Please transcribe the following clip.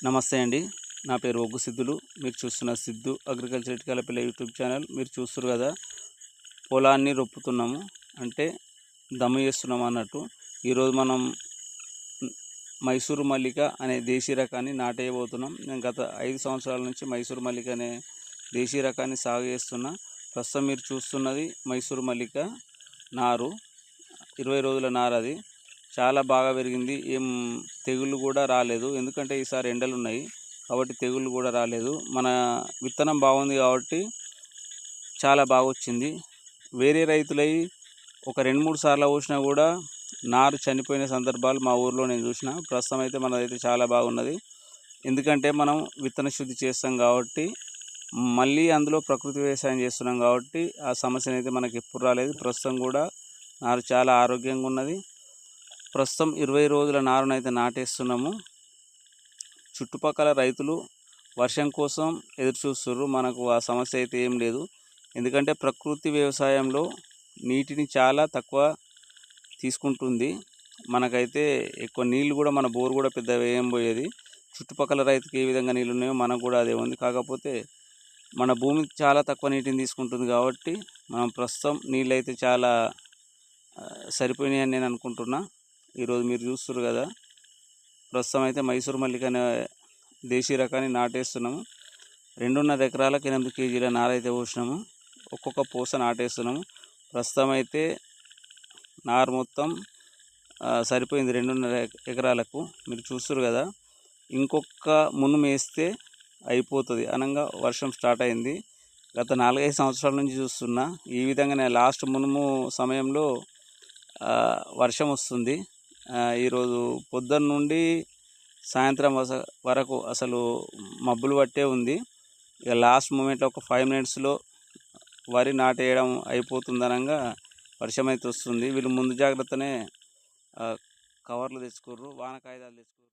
నమస్తే అండి. నా పేరు ఒగ్గు సిద్ధులు. మీరు చూస్తున్న Siddhu agriculture Itukalapalli YouTube channel. మీరు చూస్తున్నారు కదా, పొలాన్ని రొప్పుతున్నాము అంటే దమ్ము చేస్తున్నాము అన్నట్టు. ఈరోజు మనం మైసూరు మల్లిక అనే దేశీ రకాన్ని నాటేయబోతున్నాం. నేను గత 5 సంవత్సరాల నుంచి మైసూరు మల్లిక అనే దేశీ రకాన్ని సాగు చేస్తున్నా. ప్రస్తుతం మీరు చూస్తున్నది మైసూరు మల్లిక నారు, 20 రోజుల నారు. అది చాలా బాగా పెరిగింది. ఏం తెగుళ్ళు కూడా రాలేదు, ఎందుకంటే ఈసారి ఎండలు ఉన్నాయి కాబట్టి తెగుళ్ళు కూడా రాలేదు. మన విత్తనం బాగుంది కాబట్టి చాలా బాగా వచ్చింది. వేరే రైతులై ఒక 2-3 సార్లు పోసినా కూడా నారు చనిపోయిన సందర్భాలు మా ఊర్లో నేను చూసిన. ప్రస్తుతం అయితే మనదైతే చాలా బాగున్నది, ఎందుకంటే మనం విత్తన శుద్ధి చేస్తాం కాబట్టి, మళ్ళీ అందులో ప్రకృతి వ్యవసాయం చేస్తున్నాం కాబట్టి ఆ సమస్య అయితే మనకి ఎప్పుడు రాలేదు. ప్రస్తుతం కూడా నారు చాలా ఆరోగ్యంగా ఉన్నది. ప్రస్తుతం 20 రోజుల నారునైతే నాటేస్తున్నాము. చుట్టుపక్కల రైతులు వర్షం కోసం ఎదురు చూస్తుర్రు. మనకు ఆ సమస్య అయితే ఏం లేదు, ఎందుకంటే ప్రకృతి వ్యవసాయంలో నీటిని చాలా తక్కువ తీసుకుంటుంది. మనకైతే ఎక్కువ నీళ్ళు కూడా మన బోరు కూడా పెద్ద వేయం పోయేది. చుట్టుపక్కల రైతుకి ఏ విధంగా నీళ్ళు ఉన్నాయో మనకు కూడా అదే ఉంది. కాకపోతే మన భూమి చాలా తక్కువ నీటిని తీసుకుంటుంది కాబట్టి మనం ప్రస్తుతం నీళ్ళు అయితే చాలా సరిపోయినాయని నేను అనుకుంటున్నా. ఈరోజు మీరు చూస్తున్నారు కదా, ప్రస్తుతం అయితే మైసూరు మల్లిక అనే దేశీ రకాన్ని నాటేస్తున్నాము. 2.5 ఎకరాలకు 8 కేజీల నారైతే పోసినాము. ఒక్కొక్క పూస నాటేస్తున్నాము. ప్రస్తుతం అయితే నారు మొత్తం సరిపోయింది 2.5 ఎకరాలకు. మీరు చూస్తున్నారు కదా, ఇంకొక మునుము వేస్తే అయిపోతుంది అనంగా వర్షం స్టార్ట్ అయింది. గత 4-5 సంవత్సరాల నుంచి చూస్తున్నా ఈ విధంగానే లాస్ట్ మునుము సమయంలో వర్షం వస్తుంది. ఈరోజు పొద్దున్న నుండి సాయంత్రం వరకు అసలు మబ్బులు పట్టే ఉంది. ఇక లాస్ట్ మూమెంట్లో ఒక 5 మినిట్స్లో వరి నాటేయడం అయిపోతుందనగా వర్షం అయితే వస్తుంది. వీళ్ళు ముందు జాగ్రత్తనే కవర్లు తెచ్చుకోర్రు, వాన కాగితాలు తెచ్చుకోర్రు.